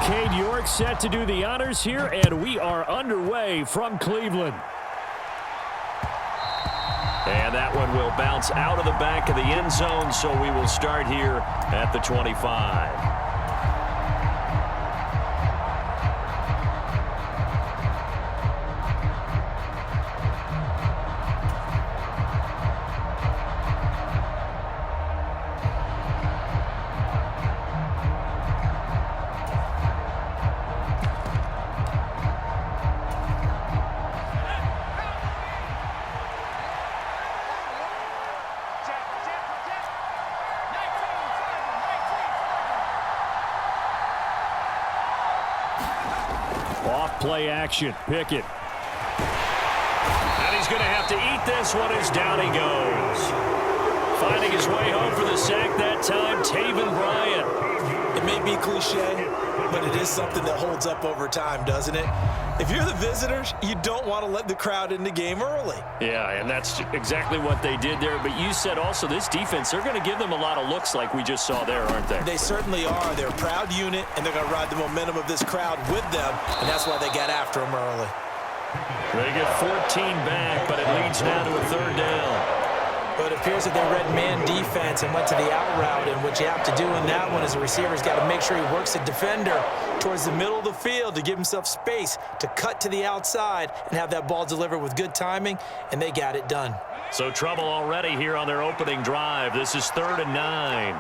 Cade York set to do the honors here, and we are underway from Cleveland. And that one will bounce out of the back of the end zone, so we will start here at the 25. Play action. Pickett. And he's going to have to eat this one as down he goes. Finding his way home for the sack that time, Taven Bryan. It may be cliche, but it is something that holds up over time, doesn't it? If you're the visitors, you don't want to let the crowd in the game early. Yeah, and that's exactly what they did there. But you said also this defense, they're going to give them a lot of looks like we just saw there, aren't they? They certainly are. They're a proud unit, and they're going to ride the momentum of this crowd with them, and that's why they got after them early. They get 14 back, but it leads now to a third down. But it appears that they read man defense and went to the out route, and what you have to do in that one is the receiver's got to make sure he works the defender towards the middle of the field to give himself space to cut to the outside and have that ball delivered with good timing, and they got it done. So trouble already here on their opening drive. This is 3rd and 9.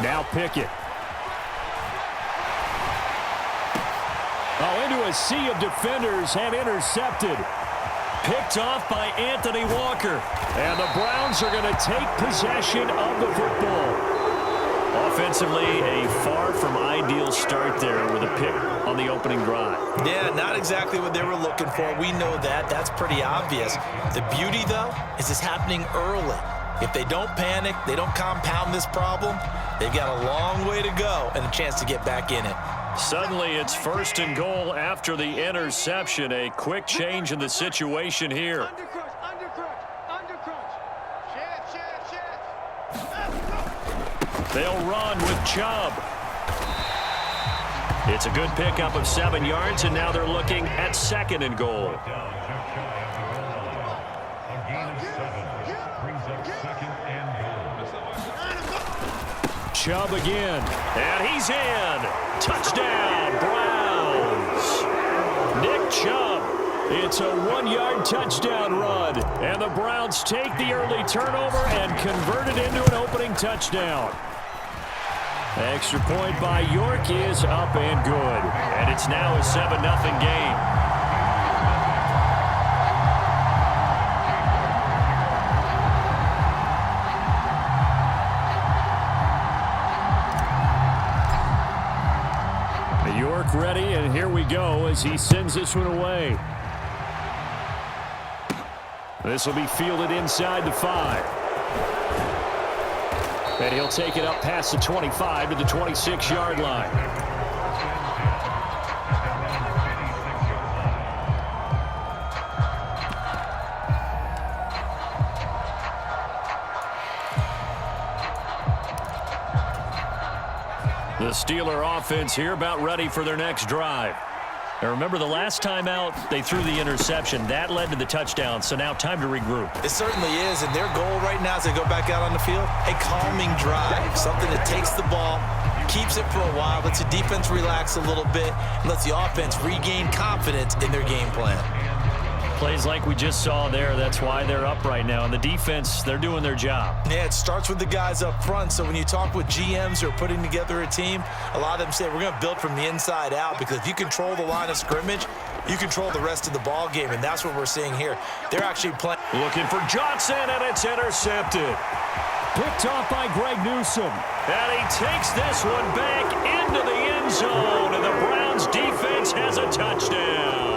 Now Pickett. Oh, into a sea of defenders and intercepted. Picked off by Anthony Walker. And the Browns are going to take possession of the football. Offensively, a far from ideal start there with a pick on the opening drive. Yeah, not exactly what they were looking for. We know that. That's pretty obvious. The beauty, though, is it's happening early. If they don't panic, they don't compound this problem, they've got a long way to go and a chance to get back in it. Suddenly, it's 1st and goal after the interception. A quick change in the situation here. They'll run with Chubb. It's a good pickup of 7 yards, and now they're looking at 2nd and goal. Chubb again, and he's in. Touchdown, Browns. Nick Chubb. It's a 1-yard touchdown run, and the Browns take the early turnover and convert it into an opening touchdown. Extra point by York is up and good, and it's now a 7-0 game. York ready, and here we go as he sends this one away. This will be fielded inside the 5. And he'll take it up past the 25 to the 26-yard line. The Steeler offense here about ready for their next drive. Now remember, the last time out, they threw the interception. That led to the touchdown, so now time to regroup. It certainly is, and their goal right now as they go back out on the field, a calming drive, something that takes the ball, keeps it for a while, lets the defense relax a little bit, and lets the offense regain confidence in their game plan. Plays like we just saw there, that's why they're up right now. And the defense, they're doing their job. Yeah, it starts with the guys up front. So when you talk with GMs who are putting together a team, a lot of them say we're going to build from the inside out, because if you control the line of scrimmage, you control the rest of the ball game, and that's what we're seeing here. They're actually playing. Looking for Johnson, and it's intercepted. Picked off by Greg Newsome. And he takes this one back into the end zone, and the Browns defense has a touchdown.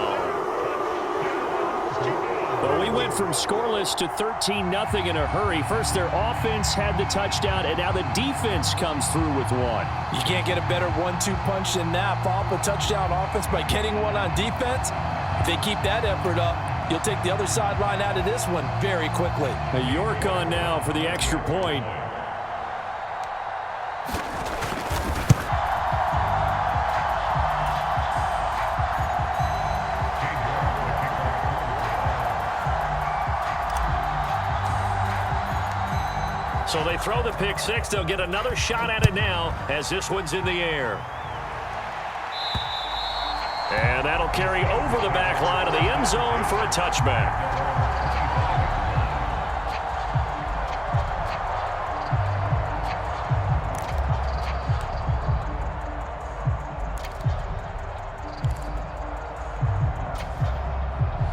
Well, we went from scoreless to 13-0 in a hurry. First, their offense had the touchdown, and now the defense comes through with one. You can't get a better 1-2 punch than that. Follow up a touchdown offense by getting one on defense. If they keep that effort up, You'll take the other sideline out of this one very quickly. A York on now for the extra point. So they throw the pick six. They'll get another shot at it now as this one's in the air. And that'll carry over the back line of the end zone for a touchback.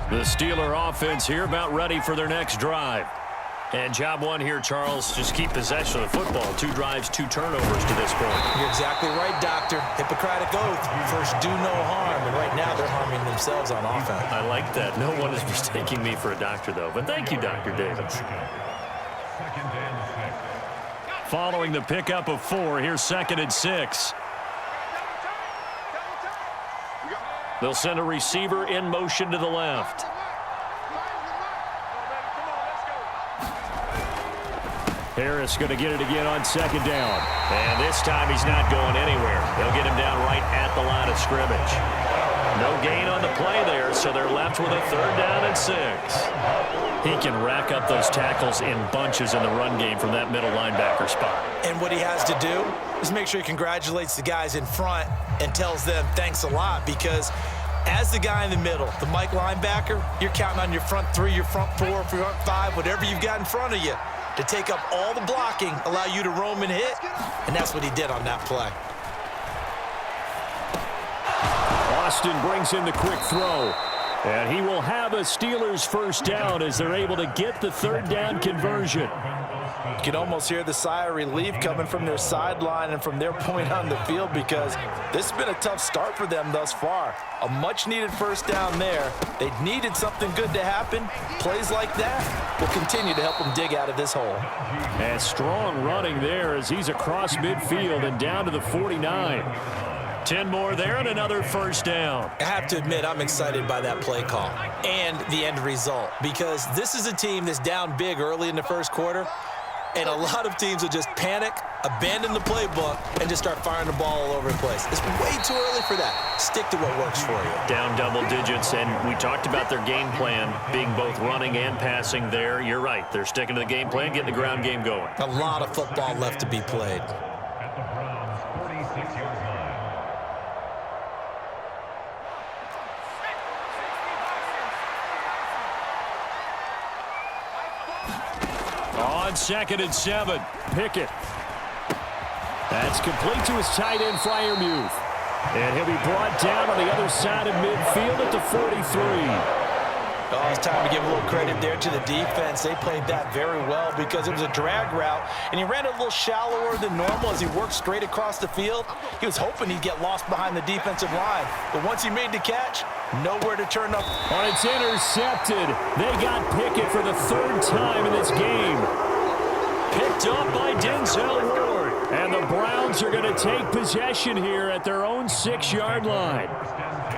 The Steeler offense here about ready for their next drive. And job one here, Charles, just keep possession of the football. 2 drives, 2 turnovers to this point. You're exactly right, Doctor. Hippocratic oath. First, do no harm. And right now, they're harming themselves on offense. I like that. No one is mistaking me for a doctor, though. But thank you, Dr. Davis. Following the pickup of 4, here's 2nd and 6. They'll send a receiver in motion to the left. Harris going to get it again on 2nd down. And this time he's not going anywhere. They'll get him down right at the line of scrimmage. No gain on the play there, so they're left with a 3rd down and 6. He can rack up those tackles in bunches in the run game from that middle linebacker spot. And what he has to do is make sure he congratulates the guys in front and tells them thanks a lot, because as the guy in the middle, the Mike linebacker, you're counting on your front 3, your front 4, your front 5, whatever you've got in front of you, to take up all the blocking, allow you to roam and hit, and that's what he did on that play. Austin brings in the quick throw, and he will have a Steelers 1st down as they're able to get the 3rd down conversion. You can almost hear the sigh of relief coming from their sideline and from their point on the field, because this has been a tough start for them thus far. A much-needed 1st down there. They needed something good to happen. Plays like that will continue to help them dig out of this hole. And strong running there as he's across midfield and down to the 49. 10 more there and another 1st down. I have to admit, I'm excited by that play call and the end result, because this is a team that's down big early in the 1st quarter. And a lot of teams will just panic, abandon the playbook, and just start firing the ball all over the place. It's way too early for that. Stick to what works for you. Down double digits, and we talked about their game plan being both running and passing there. You're right. They're sticking to the game plan, getting the ground game going. A lot of football left to be played. On 2nd and 7, Pickett. That's complete to his tight end, Freiermuth. And he'll be brought down on the other side of midfield at the 43. Oh, it's time to give a little credit there to the defense. They played that very well, because it was a drag route, and he ran a little shallower than normal as he worked straight across the field. He was hoping he'd get lost behind the defensive line, but once he made the catch, nowhere to turn up. Oh, it's intercepted. They got Pickett for the 3rd time in this game. Picked up by Denzel Ward. And the Browns are going to take possession here at their own 6-yard line.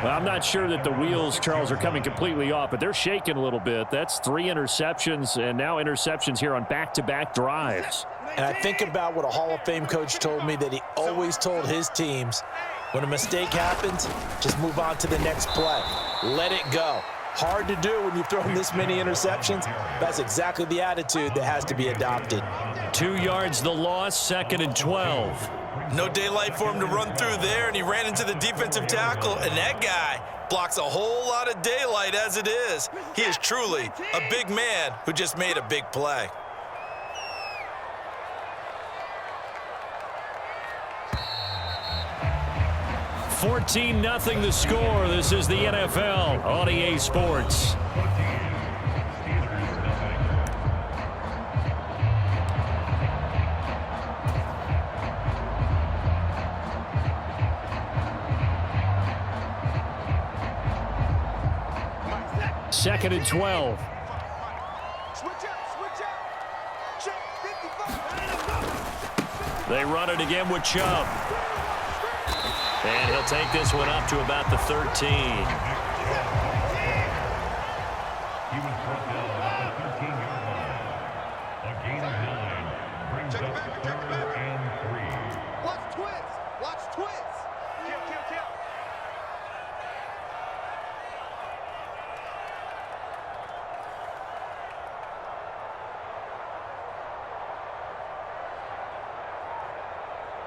Well, I'm not sure that the wheels, Charles, are coming completely off, but they're shaking a little bit. That's 3 interceptions, and now interceptions here on back-to-back drives. And I think about what a Hall of Fame coach told me, that he always told his teams, when a mistake happens, just move on to the next play. Let it go. Hard to do when you've thrown this many interceptions. That's exactly the attitude that has to be adopted. 2 yards the loss, 2nd and 12. No daylight for him to run through there, and he ran into the defensive tackle, and that guy blocks a whole lot of daylight as it is. He is truly a big man who just made a big play. $14-0 the score. This is the NFL on EA Sports. Second and 12. They run it again with Chubb. And he'll take this one up to about the 13. He was brought down at the 13-yard line. A gain of 9 brings up 3rd and 3. Watch twins! Watch twins! Kill, kill, kill!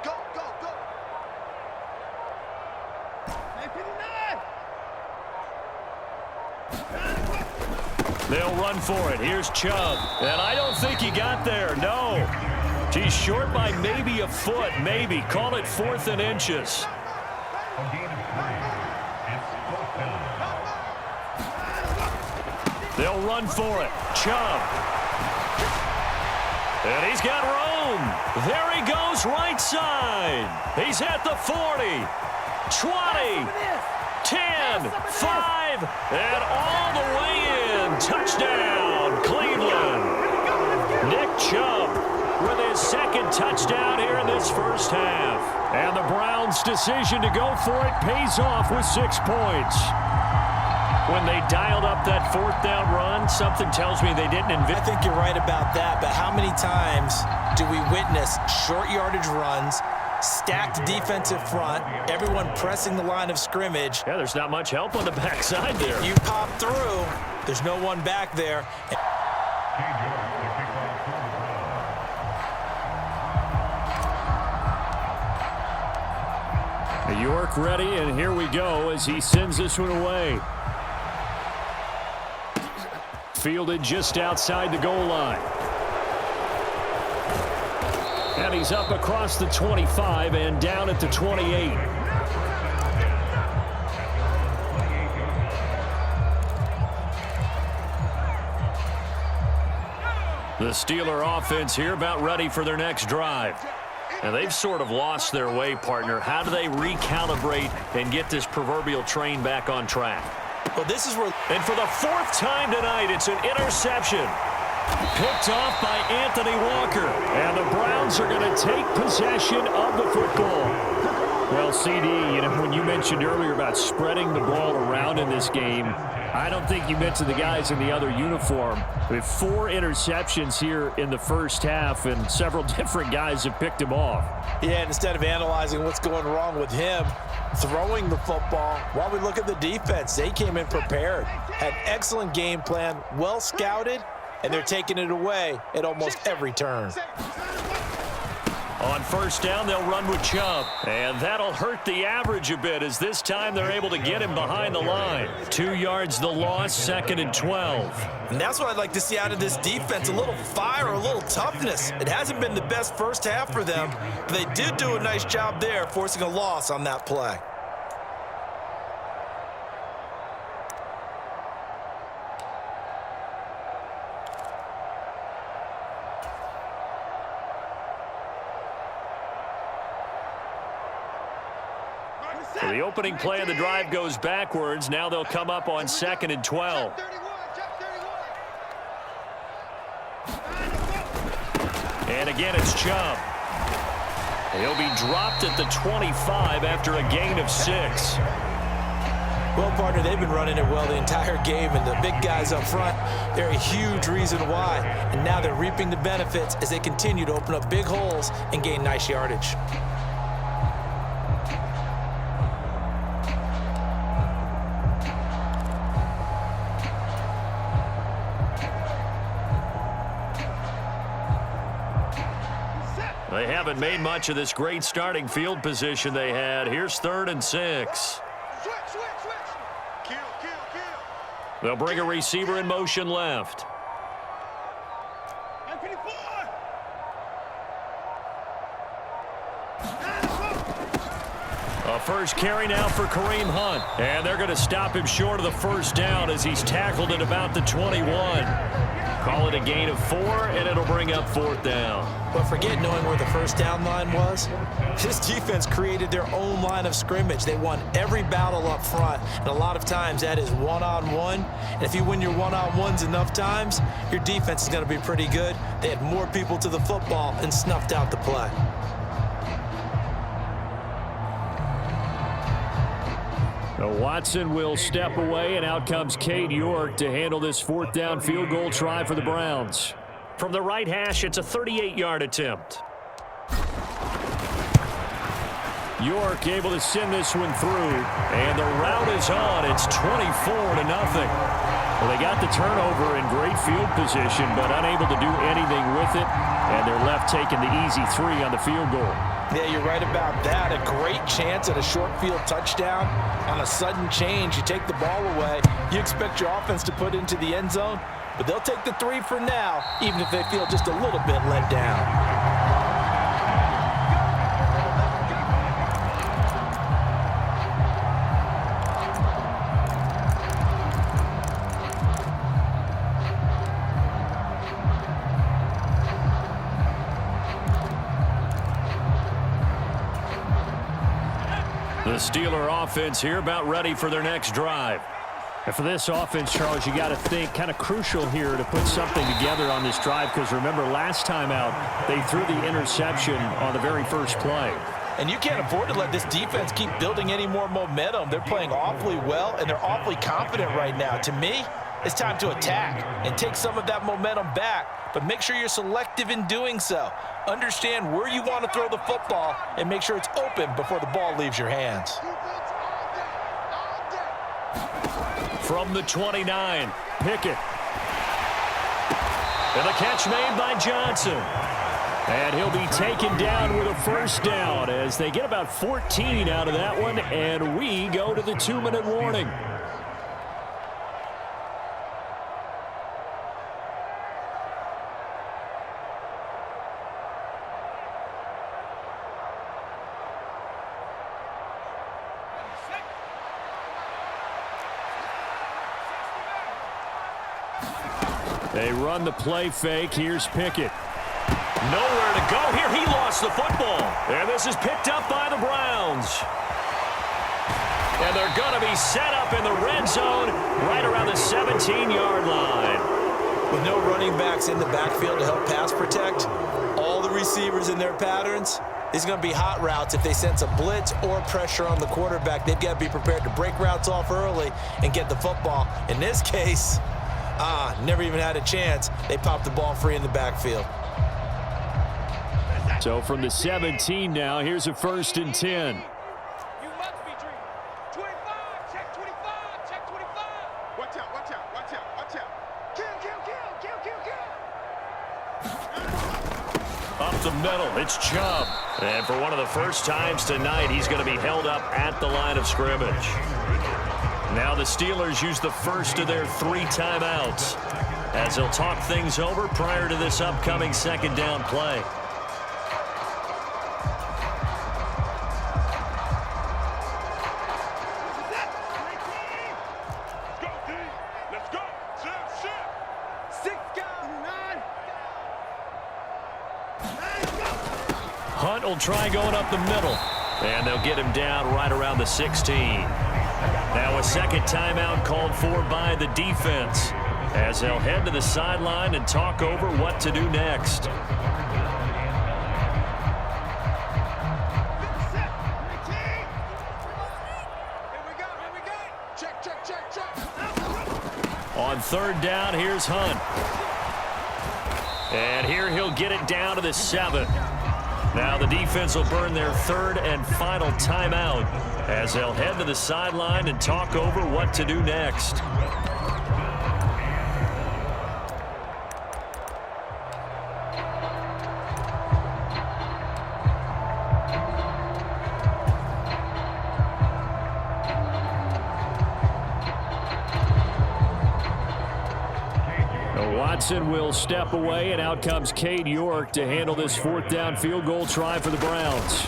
Go, go, go! 959! They'll run for it. Here's Chubb. And I don't think he got there. No. He's short by maybe a foot. Maybe. Call it 4th and inches. A gain of 3. It's 4th down. They'll run for it. Chubb. And he's got room. There he goes, right side. He's at the 40, 20, 10, 5, and all the way in. Touchdown, Cleveland. Nick Chubb with his 2nd touchdown here in this first half. And the Browns' decision to go for it pays off with 6 points. When they dialed up that 4th down run, something tells me they didn't I think you're right about that, but how many times do we witness short yardage runs, stacked defensive front, everyone pressing the line of scrimmage? Yeah, there's not much help on the backside there. You pop through, there's no one back there. Kay George, the kickoff for the Browns. York ready, and here we go as he sends this one away. Fielded just outside the goal line. And he's up across the 25 and down at the 28. The Steeler offense here about ready for their next drive. And they've sort of lost their way, partner. How do they recalibrate and get this proverbial train back on track? Well, this is where... And for the 4th time tonight, it's an interception. Picked off by Anthony Walker. And the Browns are going to take possession of the football. Well, CD, you know, when you mentioned earlier about spreading the ball around in this game, I don't think you mentioned the guys in the other uniform. We have 4 interceptions here in the first half, and several different guys have picked him off. Yeah, instead of analyzing what's going wrong with him throwing the football, while we look at the defense, they came in prepared, had excellent game plan, well scouted, and they're taking it away at almost every turn. On 1st down, they'll run with Chubb. And that'll hurt the average a bit as this time they're able to get him behind the line. 2 yards the loss, 2nd and 12. And that's what I'd like to see out of this defense, a little fire, a little toughness. It hasn't been the best first half for them, but they did do a nice job there, forcing a loss on that play. So the opening play of the drive goes backwards. Now they'll come up on 2nd and 12. And again, it's Chubb. He'll be dropped at the 25 after a gain of 6. Well, partner, they've been running it well the entire game, and the big guys up front, they're a huge reason why. And now they're reaping the benefits as they continue to open up big holes and gain nice yardage. They haven't made much of this great starting field position they had. Here's 3rd and 6. They'll bring a receiver in motion left. A first carry now for Kareem Hunt. And they're going to stop him short of the 1st down as he's tackled at about the 21. Call it a gain of 4, and it'll bring up 4th down. But forget knowing where the 1st down line was. This defense created their own line of scrimmage. They won every battle up front, and a lot of times that is one-on-one. And if you win your one-on-ones enough times, your defense is going to be pretty good. They had more people to the football and snuffed out the play. Now Watson will step away, and out comes Cade York to handle this fourth down field goal try for the Browns. From the right hash, it's a 38-yard attempt. York able to send this one through, and the route is on. It's 24-0. Well, they got the turnover in great field position, but unable to do anything with it, and they're left taking the easy 3 on the field goal. Yeah, you're right about that. A great chance at a short field touchdown. On a sudden change, you take the ball away. You expect your offense to put into the end zone, but they'll take the 3 for now, even if they feel just a little bit let down. The Steeler offense here about ready for their next drive. And for this offense, Charles, you got to think kind of crucial here to put something together on this drive, because remember last time out they threw the interception on the very first play. And you can't afford to let this defense keep building any more momentum. They're playing awfully well, and they're awfully confident right now. To me, it's time to attack and take some of that momentum back, but make sure you're selective in doing so. Understand where you want to throw the football and make sure it's open before the ball leaves your hands. From the 29, Pickett. And the catch made by Johnson. And he'll be taken down with a first down as they get about 14 out of that one, and we go to the 2-minute warning. They run the play fake. Here's Pickett. Nowhere to go here. He lost the football. And this is picked up by the Browns. And they're going to be set up in the red zone right around the 17-yard line. With no running backs in the backfield to help pass protect, all the receivers in their patterns, these are going to be hot routes. If they sense a blitz or pressure on the quarterback, they've got to be prepared to break routes off early and get the football. In this case, never even had a chance. They popped the ball free in the backfield. So from the 17 now, here's a 1st and 10. You must be dreaming. 25, check 25, check 25. Watch out, watch out, watch out, watch out. Kill, kill, kill, kill, kill, kill. Up the middle, it's Chubb. And for one of the first times tonight, he's going to be held up at the line of scrimmage. Now the Steelers use the first of their 3 timeouts as they'll talk things over prior to this upcoming second down play. Let's go. Six guys, 9. Hunt will try going up the middle, and they'll get him down right around the 16. Now a second timeout called for by the defense as they'll head to the sideline and talk over what to do next. On 3rd down, here's Hunt. And here he'll get it down to the 7. Now the defense will burn their 3rd and final timeout as they'll head to the sideline and talk over what to do next. Watson will step away, and out comes Cade York to handle this 4th down field goal try for the Browns.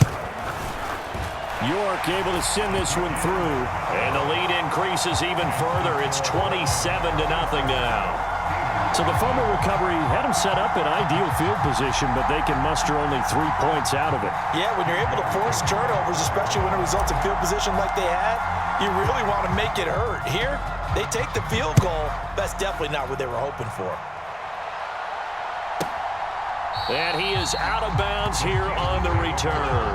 York able to send this one through, and the lead increases even further. It's 27-0 now. So the fumble recovery had them set up in ideal field position, but they can muster only 3 points out of it. Yeah, when you're able to force turnovers, especially when it results in field position like they had, you really want to make it hurt. Here, they take the field goal. That's definitely not what they were hoping for. And he is out of bounds here on the return.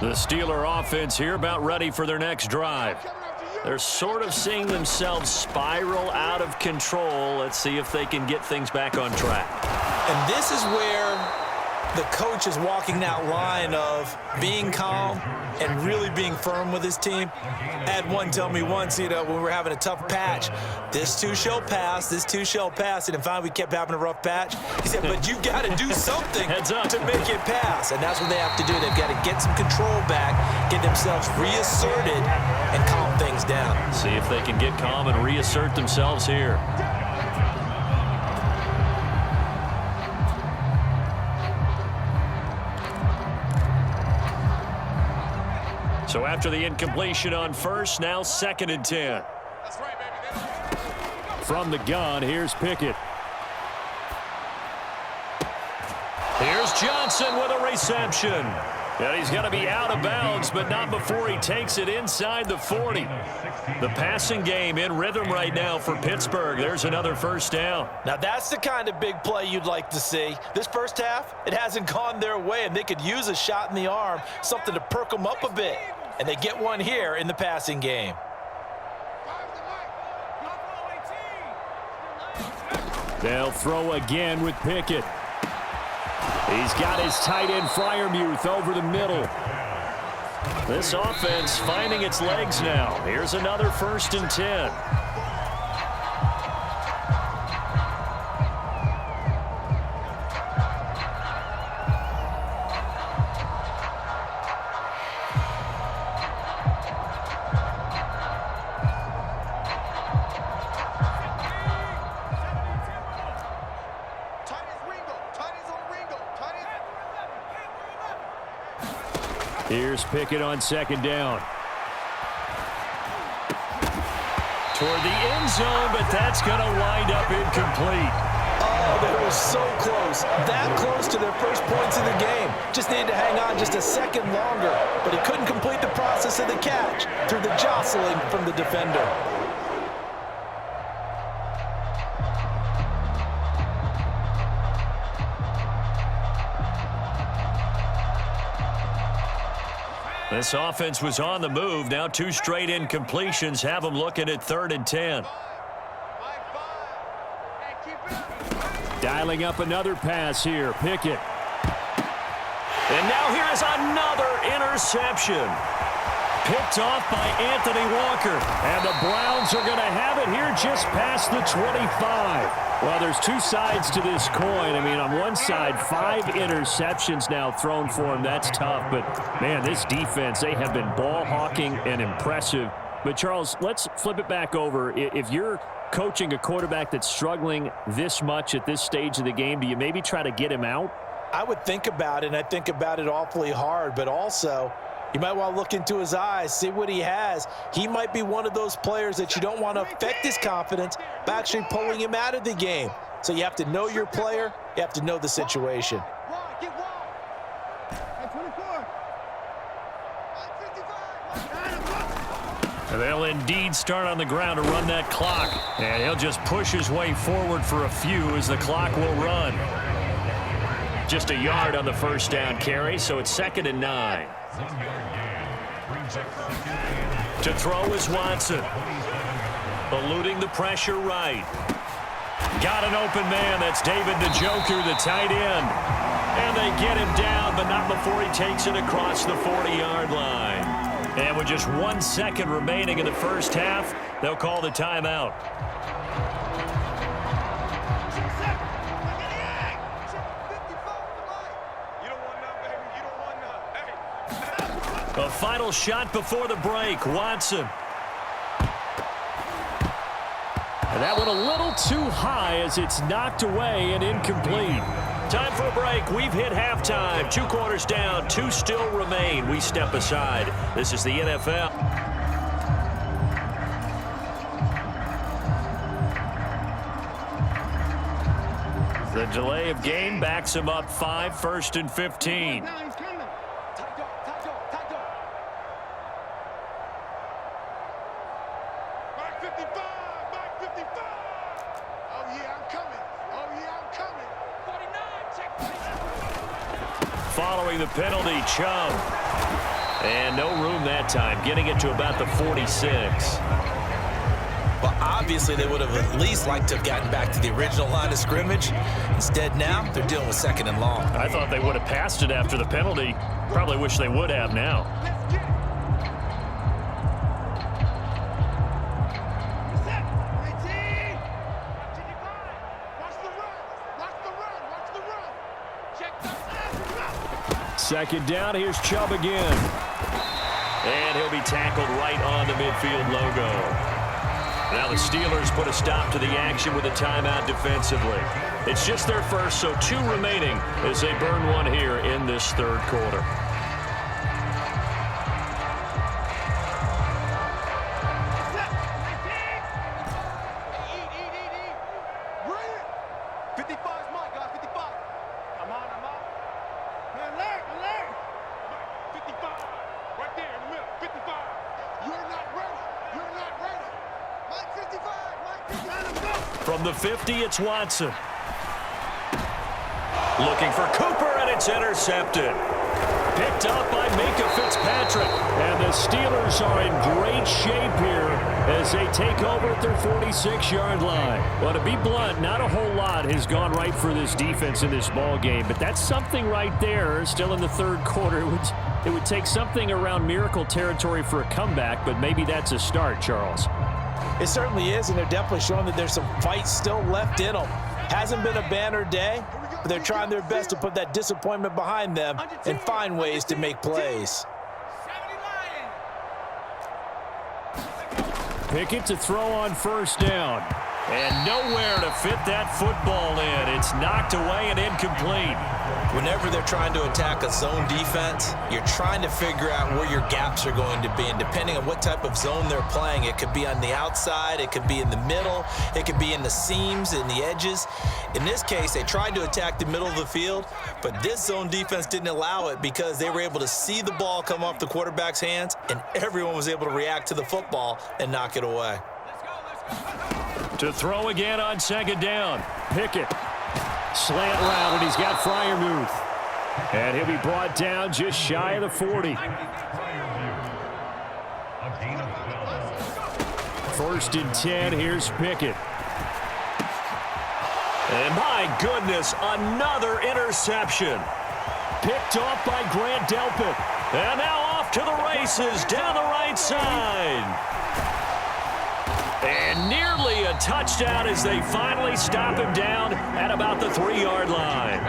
The Steeler offense here about ready for their next drive. They're sort of seeing themselves spiral out of control. Let's see if they can get things back on track. And this is where the coach is walking that line of being calm and really being firm with his team. I had one tell me once, when we were having a tough patch, this too shall pass, this too shall pass. And finally, we kept having a rough patch. He said, but you got to do something to make it pass. And that's what they have to do. They've got to get some control back, get themselves reasserted, and calm things down. See if they can get calm and reassert themselves here. So after the incompletion on first, now 2nd and 10. That's right, baby. From the gun, here's Pickett. Here's Johnson with a reception. And he's got to be out of bounds, but not before he takes it inside the 40. The passing game in rhythm right now for Pittsburgh. There's another first down. Now, that's the kind of big play you'd like to see. This first half, it hasn't gone their way, and they could use a shot in the arm, something to perk them up a bit. And they get one here in the passing game. They'll throw again with Pickett. He's got his tight end Freiermuth over the middle. This offense finding its legs now. Here's another 1st and 10. Here's Pickett on 2nd down. Toward the end zone, but that's going to wind up incomplete. Oh, they were so close. That close to their first points in the game. Just needed to hang on just a second longer, but he couldn't complete the process of the catch through the jostling from the defender. This offense was on the move. Now 2 straight incompletions have them looking at 3rd and 10. Dialing up another pass here. Pickett. And now here is another interception. Picked off by Anthony Walker. And the Browns are going to have it here just past the 25. Well, there's 2 sides to this coin. I mean, on one side, 5 interceptions now thrown for him. That's tough. But, man, this defense, they have been ball hawking and impressive. But, Charles, let's flip it back over. If you're coaching a quarterback that's struggling this much at this stage of the game, do you maybe try to get him out? I would think about it, and I think about it awfully hard. But also, you might want to look into his eyes, see what he has. He might be one of those players that you don't want to affect his confidence by actually pulling him out of the game. So you have to know your player. You have to know the situation. And they'll indeed start on the ground to run that clock. And he'll just push his way forward for a few as the clock will run. Just a yard on the first down carry, so it's 2nd and 9. To throw is Watson. Eluding the pressure right. Got an open man. That's David Njoku, the tight end. And they get him down, but not before he takes it across the 40-yard line. And with just 1 second remaining in the first half, they'll call the timeout. A final shot before the break. Watson. And that one a little too high as it's knocked away and incomplete. Time for a break. We've hit halftime. 2 quarters down. 2 still remain. We step aside. This is the NFL. The delay of game backs him up 5, 1st and 15. Following the penalty, Chubb. And no room that time, getting it to about the 46. Well, obviously, they would have at least liked to have gotten back to the original line of scrimmage. Instead, now, they're dealing with 2nd and long. I thought they would have passed it after the penalty. Probably wish they would have now. Second down, here's Chubb again. And he'll be tackled right on the midfield logo. Now the Steelers put a stop to the action with a timeout defensively. It's just their first, so 2 remaining as they burn one here in this 3rd quarter. From the 50, it's Watson. Looking for Cooper, and it's intercepted. Picked up by Minka Fitzpatrick. And the Steelers are in great shape here as they take over at their 46-yard line. Well, to be blunt, not a whole lot has gone right for this defense in this ball game, but that's something right there. Still in the 3rd quarter. It would take something around miracle territory for a comeback, but maybe that's a start, Charles. It certainly is, and they're definitely showing that there's some fight still left in them. Hasn't been a banner day, but they're trying their best to put that disappointment behind them and find ways to make plays. Pickett to throw on 1st down. And nowhere to fit that football in. It's knocked away and incomplete. Whenever they're trying to attack a zone defense, you're trying to figure out where your gaps are going to be. And depending on what type of zone they're playing, it could be on the outside, it could be in the middle, it could be in the seams and the edges. In this case, they tried to attack the middle of the field, but this zone defense didn't allow it because they were able to see the ball come off the quarterback's hands, and everyone was able to react to the football and knock it away. To throw again on 2nd down. Pickett. Slant route, and he's got Freiermuth. And he'll be brought down just shy of the 40. 1st and 10, here's Pickett. And my goodness, another interception. Picked off by Grant Delpit. And now off to the races down the right side. And nearly a touchdown as they finally stop him down at about the 3-yard line.